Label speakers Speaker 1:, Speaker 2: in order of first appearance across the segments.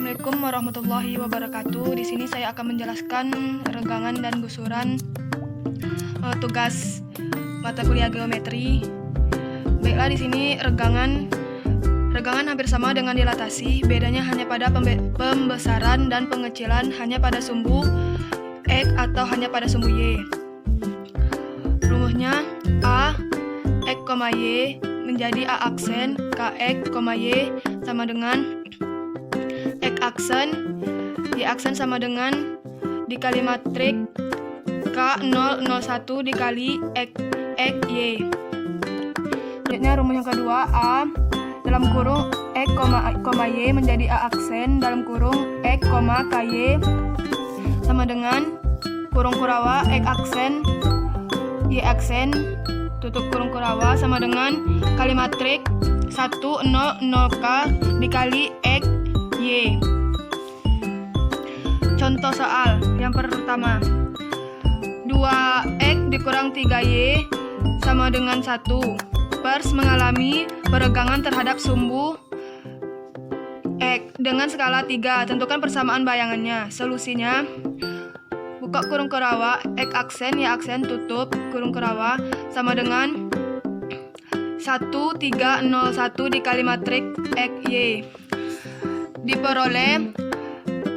Speaker 1: Assalamualaikum warahmatullahi wabarakatuh. Di sini saya akan menjelaskan regangan dan gusuran tugas mata kuliah geometri. Baiklah, di sini regangan hampir sama dengan dilatasi. Bedanya hanya pada pembesaran dan pengecilan, hanya pada sumbu X atau hanya pada sumbu Y. Rumusnya A X, Y menjadi A aksen KX, Y sama dengan X aksen, Y aksen sama dengan dikali matrik K001 dikali X Y. Selanjutnya rumus yang kedua, A dalam kurung X, Y menjadi A aksen dalam kurung X, KY sama dengan kurung kurawa X aksen, Y aksen tutup kurung kurawa sama dengan kali matrik 100K dikali X Y. Contoh soal yang pertama, 2X dikurang 3Y sama dengan 1. Pers mengalami peregangan terhadap sumbu X dengan skala 3. Tentukan persamaan bayangannya. Solusinya, buka kurung kurawa X aksen, Y aksen tutup kurung kurawa sama dengan 1301 dikali matrik X Y. Diperoleh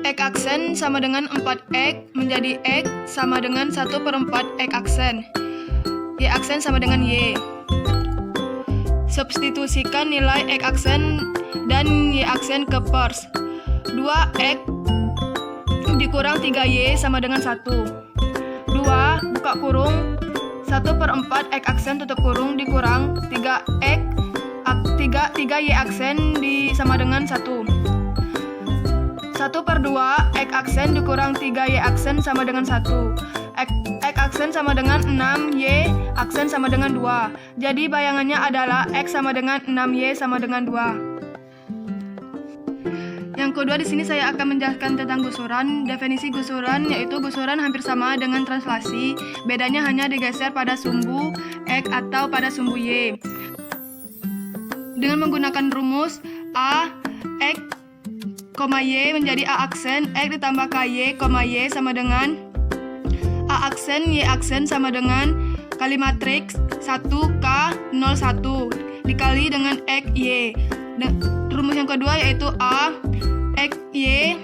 Speaker 1: X aksen sama dengan 4X menjadi X sama dengan 1/4 X aksen, Y aksen sama dengan Y. Substitusikan nilai X aksen dan Y aksen ke pers. 2X dikurang 3Y sama dengan 1. 2 buka kurung 1/4 X aksen tutup kurung dikurang 3Y aksen sama dengan 1. 1/2 X aksen dikurang 3Y aksen sama dengan 1. X aksen sama dengan 6Y aksen sama dengan 2. Jadi bayangannya adalah X sama dengan 6Y sama dengan 2. Yang kedua, di sini saya akan menjelaskan tentang gusuran. Definisi gusuran yaitu gusuran hampir sama dengan translasi. Bedanya hanya digeser pada sumbu X atau pada sumbu Y. Dengan menggunakan rumus A X, Y menjadi A aksen X ditambah KY, Y sama dengan A aksen Y aksen sama dengan kali matriks 1K01 dikali dengan X Y. Rumus yang kedua yaitu A X Y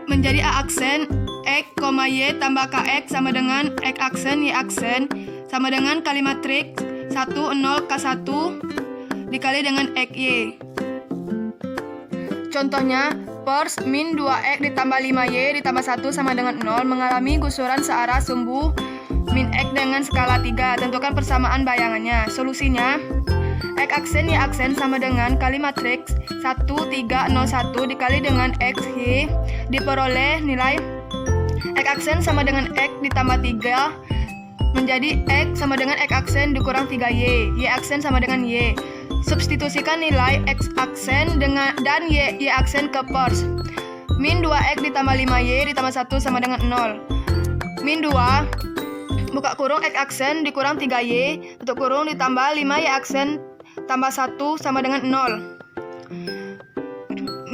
Speaker 1: menjadi A aksen X, Y tambah KX sama dengan X aksen Y aksen sama dengan kali matriks 10K1 dikali dengan X Y. Contohnya, pers min 2X ditambah 5Y ditambah 1 sama dengan 0 mengalami gusuran searah sumbu min X dengan skala 3. Tentukan persamaan bayangannya. Solusinya, X aksen Y aksen sama dengan kali matriks 1301 dikali dengan X Y. Diperoleh nilai X aksen sama dengan X ditambah 3 menjadi X sama dengan X aksen dikurang 3Y. Y aksen sama dengan Y. Substitusikan nilai X aksen dan Y aksen ke pers. Min 2X ditambah 5Y ditambah 1 sama dengan 0. Min 2 buka kurung X aksen dikurang 3Y tutup kurung ditambah 5Y aksen tambah 1 sama dengan 0.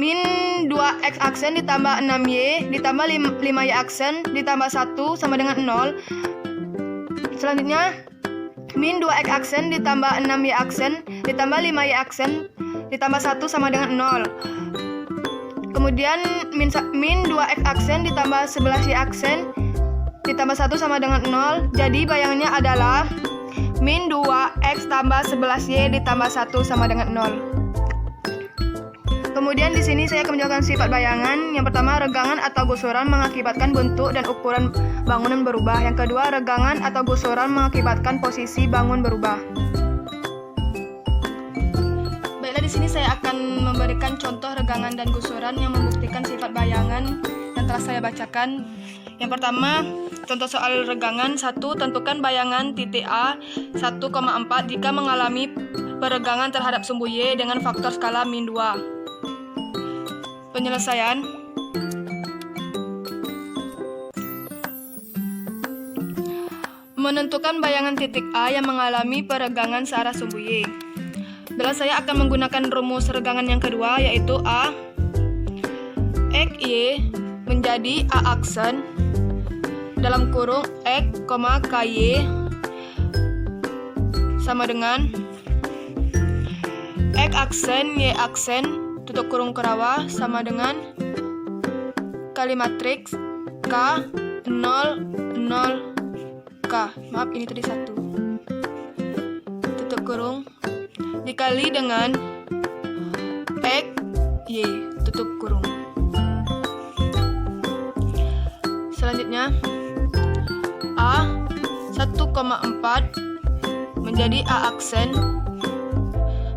Speaker 1: Min 2X aksen ditambah 6Y ditambah 5Y aksen ditambah 1 sama dengan 0. Selanjutnya, min 2X aksen ditambah 6Y aksen ditambah 5Y aksen ditambah 1 sama dengan 0. Kemudian min 2X aksen ditambah 11Y aksen ditambah 1 sama dengan 0. Jadi bayangannya adalah min 2X tambah 11Y ditambah 1 sama dengan 0. Kemudian di sini saya akan menjelaskan sifat bayangan. Yang pertama, regangan atau gusuran mengakibatkan bentuk dan ukuran bangunan berubah. Yang kedua, regangan atau gusuran mengakibatkan posisi bangun berubah. Baiklah, di sini saya akan memberikan contoh regangan dan gusuran yang membuktikan sifat bayangan yang telah saya bacakan. Yang pertama, contoh soal regangan. 1. Tentukan bayangan titik A 1,4 jika mengalami peregangan terhadap sumbu Y dengan faktor skala min 2. Penyelesaian. Menentukan bayangan titik A yang mengalami peregangan searah sumbu Y. Bila saya akan menggunakan rumus regangan yang kedua, yaitu A X, Y menjadi A aksen dalam kurung X, KY sama dengan X aksen, Y aksen, tutup kurung kurawa sama dengan kali matriks K, 0, 0, K. Maaf, ini tadi 1. Tutup kurung dikali dengan X, Y, tutup kurung. Selanjutnya A 1,4 menjadi A aksen,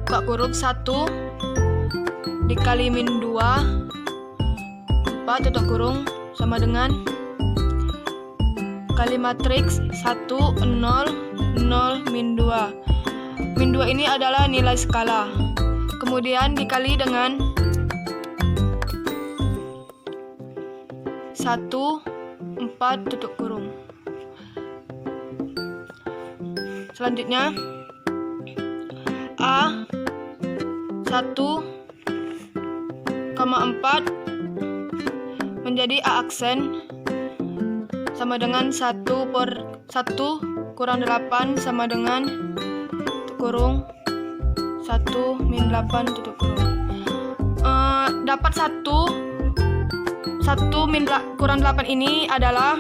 Speaker 1: buka kurung 1 dikali min 2 4 tutup kurung sama dengan kali matriks 1, 0, 0, min 2. Min 2 ini adalah nilai skala. Kemudian dikali dengan 1, 4 tutup kurung. Selanjutnya A 1,4 menjadi A aksen sama dengan 1 kurang 8 sama dengan kurung 1 min 8 tutup kurung. Dapat 1 min kurang 8 ini adalah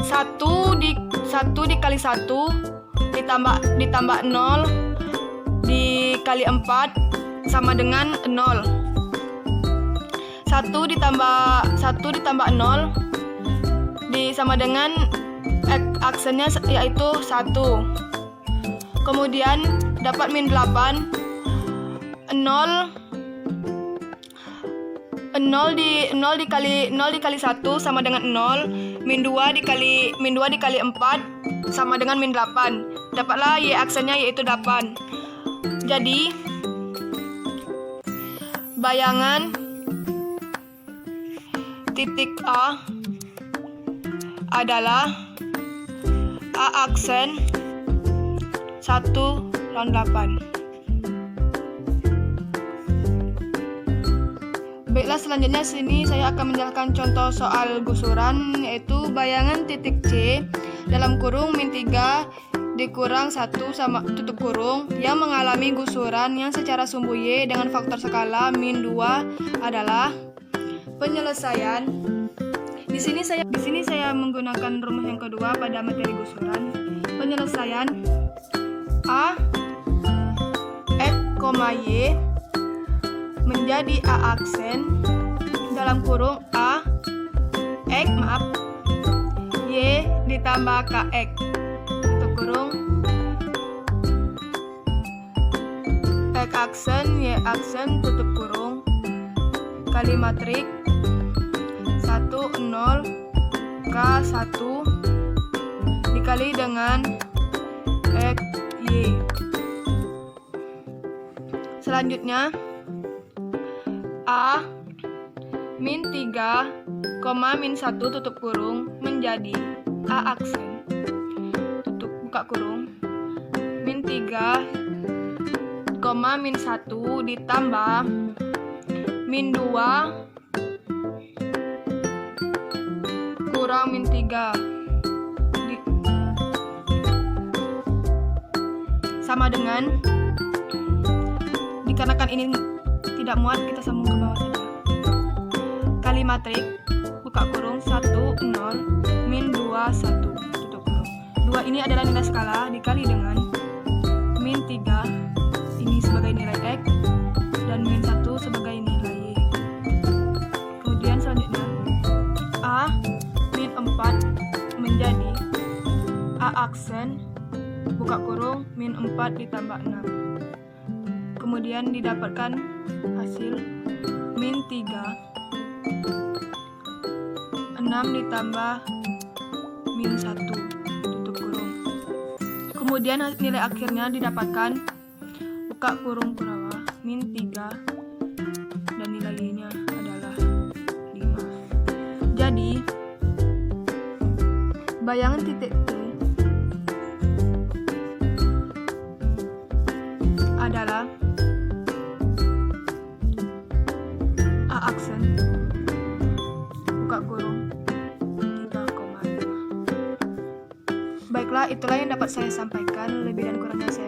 Speaker 1: 1 dikali 1 ditambah 0 dikali 4 sama dengan 0. 1 ditambah 0 sama dengan aksennya yaitu 1. Kemudian dapat min 8, 0 dikali 1 sama dengan 0, min 2 dikali 4 sama dengan min 8. Dapatlah Y aksennya yaitu 8. Jadi bayangan titik A adalah A aksen 1 dan 8. Baiklah, selanjutnya sini saya akan menjelaskan contoh soal gusuran, yaitu bayangan titik C dalam kurung min 3 dikurang 1 sama tutup kurung yang mengalami gusuran yang secara sumbu Y dengan faktor skala min 2 adalah penyelesaian. Di sini saya menggunakan rumus yang kedua pada materi gusuran. Penyelesaian A X, Y menjadi A aksen dalam kurung A X Y ditambah KX tutup kurung X aksen Y aksen tutup kurung kali matrik 1, 0, K 1 dikali dengan X Y. Selanjutnya A min 3, min 1 tutup kurung menjadi A aksen tutup buka kurung min 3, min 1 ditambah min 2 kurang min 3 sama dengan, dikarenakan ini tidak muat kita sambung ke bawah saja, kali matrik buka kurung 1, 0, min 2, 1 tutup kurung. 2 ini adalah nilai skala dikali dengan min 3 ini sebagai nilai X dan min 1 sebagai nilai Y. Kemudian selanjutnya A min 4 menjadi A aksen buka kurung min 4 ditambah 6. Kemudian didapatkan hasil min 3, 6 ditambah min 1 tutup kurung. Kemudian nilai akhirnya didapatkan buka kurung kurawa min 3 dan nilai Y-nya adalah 5. Jadi bayangan titik T adalah A aksen Pak Guru. 3,5. Baiklah, itulah yang dapat saya sampaikan. Lebih dan kurangnya saya